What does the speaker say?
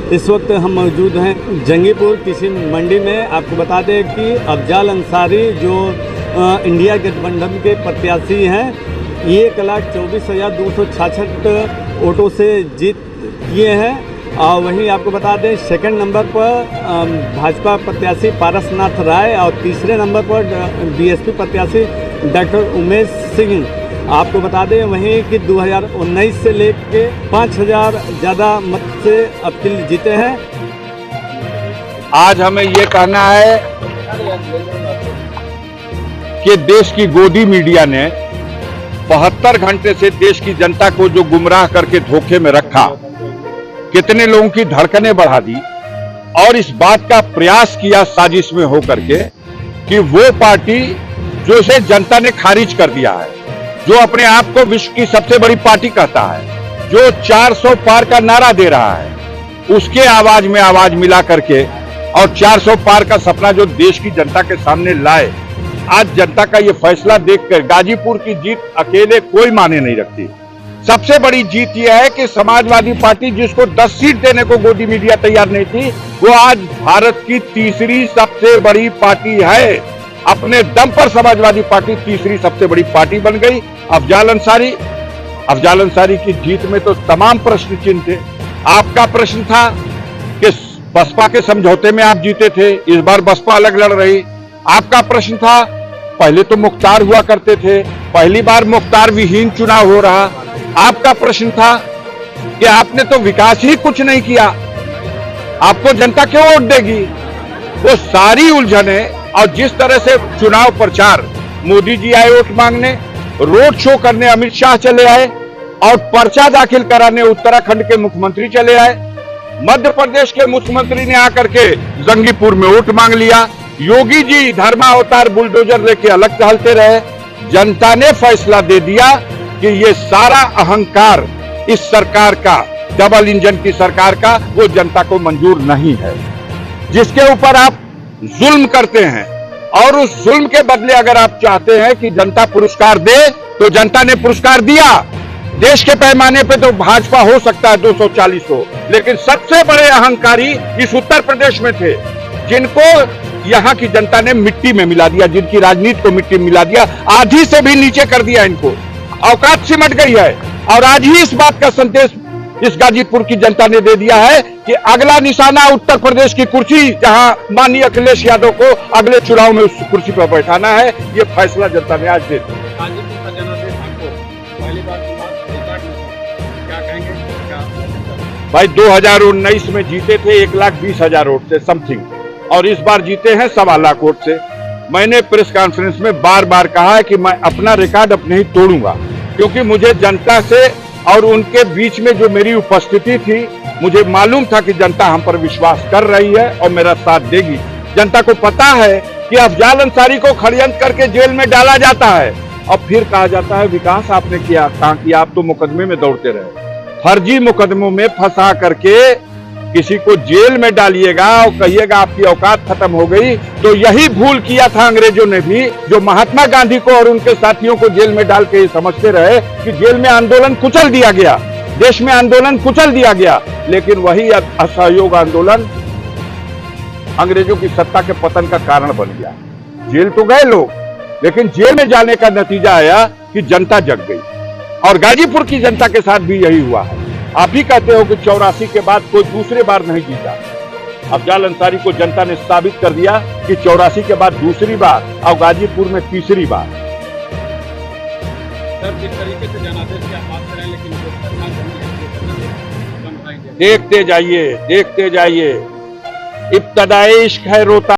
इस वक्त हम मौजूद हैं जंगीपुर कृषि मंडी में। आपको बता दें कि अफजाल अंसारी जो इंडिया गठबंधन के प्रत्याशी हैं, 1,24,266 वोटों से जीत किए हैं। और वहीं आपको बता दें सेकंड नंबर पर भाजपा प्रत्याशी पारसनाथ राय और तीसरे नंबर पर बीएसपी प्रत्याशी डॉक्टर उमेश सिंह। आपको बता दें वहीं कि 2019 से लेकर 5,000 ज़्यादा मत से अब तक जीते हैं। आज हमें ये कहना है कि देश की गोदी मीडिया ने 72 घंटे से देश की जनता को जो गुमराह करके धोखे में रखा, कितने लोगों की धड़कनें बढ़ा दी और इस बात का प्रयास किया साजिश में होकर के कि वो पार्टी जो इसे जनता ने खारिज कर दिया है, जो अपने आप को विश्व की सबसे बड़ी पार्टी कहता है, जो 400 पार का नारा दे रहा है, उसके आवाज में आवाज मिला करके और 400 पार का सपना जो देश की जनता के सामने लाए। आज जनता का ये फैसला देखकर गाजीपुर की जीत अकेले कोई माने नहीं रखती। सबसे बड़ी जीत यह है कि समाजवादी पार्टी जिसको 10 सीट देने को गोदी मीडिया तैयार नहीं थी, वो आज भारत की तीसरी सबसे बड़ी पार्टी है। अपने दम पर समाजवादी पार्टी तीसरी सबसे बड़ी पार्टी बन गई। अफजाल अंसारी की जीत में तो तमाम प्रश्न चिन्ह थे। आपका प्रश्न था कि बसपा के समझौते में आप जीते थे, इस बार बसपा अलग लड़ रही। आपका प्रश्न था पहले तो मुख्तार हुआ करते थे, पहली बार मुख्तार विहीन चुनाव हो रहा। आपका प्रश्न था कि आपने तो विकास ही कुछ नहीं किया, आपको जनता क्यों वोट देगी। वो सारी उलझने और जिस तरह से चुनाव प्रचार, मोदी जी आए वोट मांगने, रोड शो करने अमित शाह चले आए और पर्चा दाखिल कराने उत्तराखंड के मुख्यमंत्री चले आए। मध्य प्रदेश के मुख्यमंत्री ने आकर के जंगीपुर में वोट मांग लिया। योगी जी धर्मावतार बुलडोजर लेके अलग टहलते रहे। जनता ने फैसला दे दिया कि ये सारा अहंकार इस सरकार का, डबल इंजन की सरकार का, वो जनता को मंजूर नहीं है। जिसके ऊपर आप जुल्म करते हैं और उस जुल्म के बदले अगर आप चाहते हैं कि जनता पुरस्कार दे, तो जनता ने पुरस्कार दिया। देश के पैमाने पे तो भाजपा हो सकता है 240 हो, लेकिन सबसे बड़े अहंकारी इस उत्तर प्रदेश में थे, जिनको यहां की जनता ने मिट्टी में मिला दिया, जिनकी राजनीति को मिट्टी में मिला दिया, आधी से भी नीचे कर दिया। इनको औकात सिमट गई है। और आज ही इस बात का संदेश इस गाजीपुर की जनता ने दे दिया है कि अगला निशाना उत्तर प्रदेश की कुर्सी, जहां माननीय अखिलेश यादव को अगले चुनाव में उस कुर्सी पर बैठाना है, ये फैसला जनता ने आज दे दिया। भाई 2019 में जीते थे 1,20,000 वोट से समथिंग, और इस बार जीते हैं 1.25 लाख वोट से। मैंने प्रेस कॉन्फ्रेंस में बार बार कहा है कि मैं अपना रिकॉर्ड अपने ही तोड़ूंगा, क्योंकि मुझे जनता से और उनके बीच में जो मेरी उपस्थिति थी, मुझे मालूम था कि जनता हम पर विश्वास कर रही है और मेरा साथ देगी। जनता को पता है कि अफजाल अंसारी को षड्यंत्र करके जेल में डाला जाता है और फिर कहा जाता है विकास आपने किया, कहाँ किया? आप तो मुकदमे में दौड़ते रहे। फर्जी मुकदमों में फंसा करके किसी को जेल में डालिएगा और कहिएगा आपकी औकात खत्म हो गई, तो यही भूल किया था अंग्रेजों ने भी, जो महात्मा गांधी को और उनके साथियों को जेल में डाल के समझते रहे कि जेल में आंदोलन कुचल दिया गया, देश में आंदोलन कुचल दिया गया। लेकिन वही असहयोग आंदोलन अंग्रेजों की सत्ता के पतन का कारण बन गया। जेल तो गए लोग, लेकिन जेल में जाने का नतीजा आया कि जनता जग गई। और गाजीपुर की जनता के साथ भी यही हुआ है। आप ही कहते हो कि 84 के बाद कोई दूसरे बार नहीं जीता। अफजाल अंसारी को जनता ने साबित कर दिया कि 84 के बाद दूसरी बार और गाजीपुर में तीसरी बार। सर, जिस तरीके से जनादेश की आप बात करें, लेकिन देखते जाइए, इब्तदाए इश्क है रोता